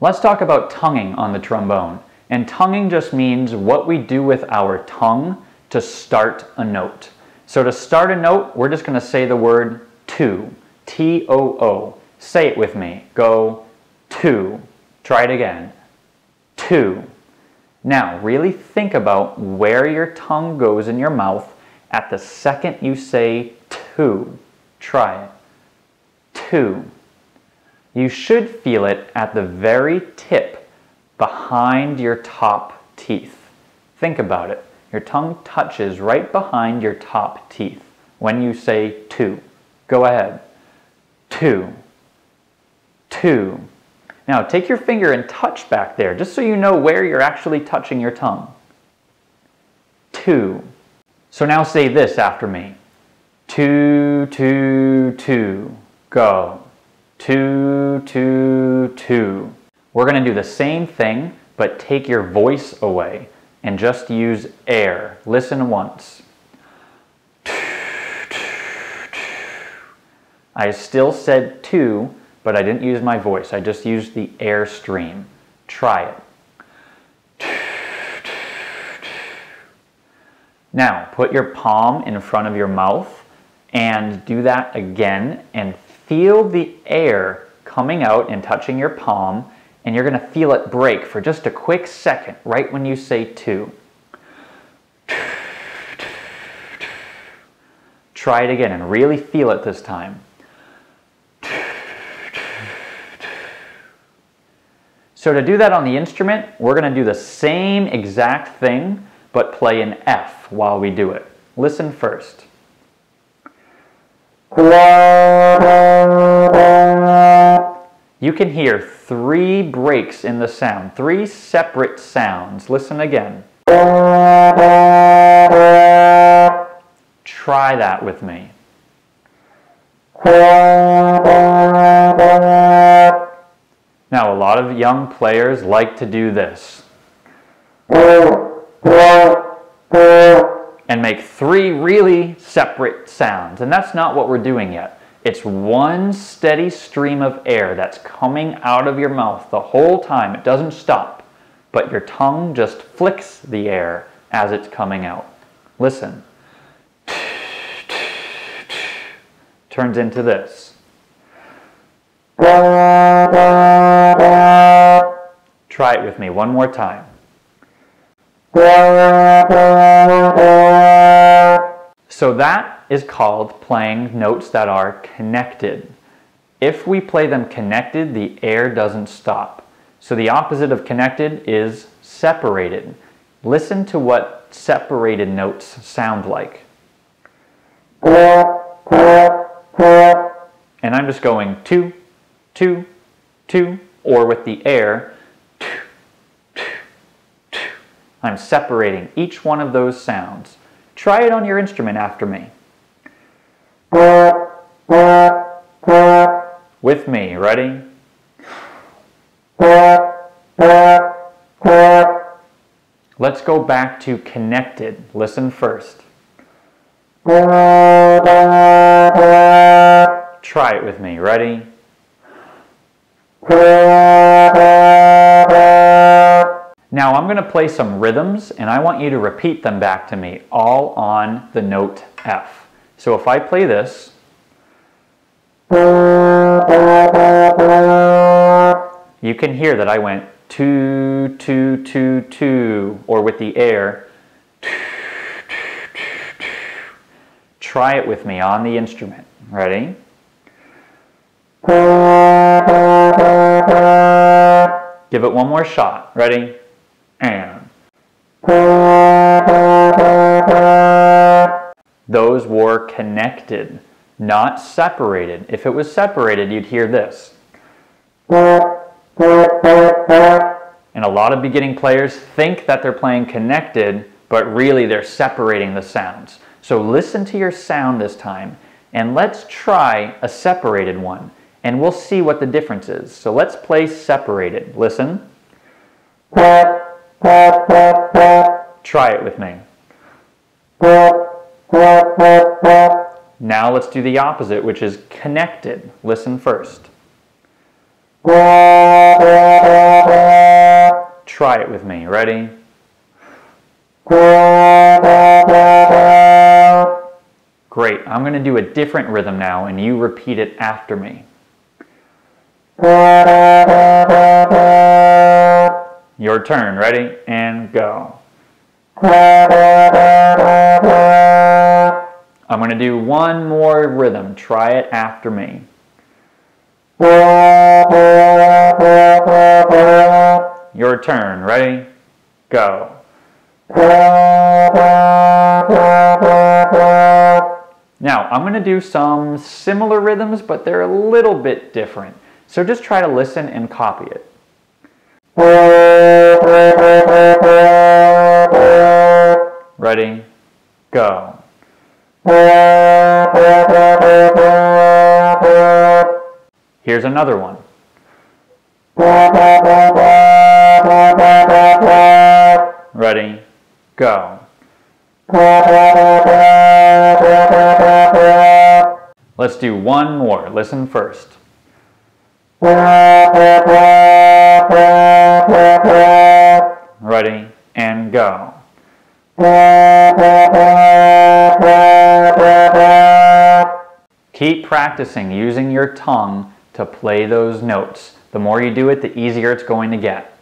Let's talk about tonguing on the trombone. And tonguing just means what we do with our tongue to start a note. So to start a note, we're just going to say the word to, T-O-O. Say it with me. Go to. Try it again. To. Now, really think about where your tongue goes in your mouth at the second you say to. Try it. To. You should feel it at the very tip behind your top teeth. Think about it. Your tongue touches right behind your top teeth when you say to. Go ahead. To. To. Now take your finger and touch back there just so you know where you're actually touching your tongue. To. So now say this after me. To, to, to. Go. To, to, to. We're going to do the same thing, but take your voice away and just use air. Listen once. I still said to, but I didn't use my voice. I just used the air stream. Try it. Now, put your palm in front of your mouth and do that again and feel the air coming out and touching your palm, and you're going to feel it break for just a quick second right when you say to. Try it again and really feel it this time. So to do that on the instrument, we're going to do the same exact thing, but play an F while we do it. Listen first. You can hear 3 breaks in the sound, 3 separate sounds. Listen again. Try that with me. Now, a lot of young players like to do this and make 3 really separate sounds, and that's not what we're doing yet. It's one steady stream of air that's coming out of your mouth the whole time. It doesn't stop, but your tongue just flicks the air as it's coming out. Listen. Turns into this. Try it with me one more time. So that is called playing notes that are connected. If we play them connected, the air doesn't stop. So the opposite of connected is separated. Listen to what separated notes sound like. And I'm just going two, two, two, or with the air, two, two, two. I'm separating each one of those sounds. Try it on your instrument after me. With me, ready? Let's go back to connected. Listen first. Try it with me, ready? Now I'm going to play some rhythms and I want you to repeat them back to me, all on the note F. So if I play this, you can hear that I went 2, 2, 2, 2, or with the air. Try it with me on the instrument. Ready? Give it one more shot. Ready? And. Those were connected, not separated. If it was separated, you'd hear this. And a lot of beginning players think that they're playing connected, but really they're separating the sounds. So listen to your sound this time, and let's try a separated one, and we'll see what the difference is. So let's play separated. Listen. Try it with me. Now let's do the opposite, which is connected. Listen first. Try it with me. Ready? Great. I'm going to do a different rhythm now, and you repeat it after me. Your turn. Ready? And go. I'm going to do one more rhythm. Try it after me. Your turn. Ready? Go. Now, I'm going to do some similar rhythms, but they're a little bit different. So just try to listen and copy it. Ready? Go. Here's another one. Ready? Go. Let's do one more. Listen first. Ready? And go. Keep practicing using your tongue to play those notes. The more you do it, the easier it's going to get.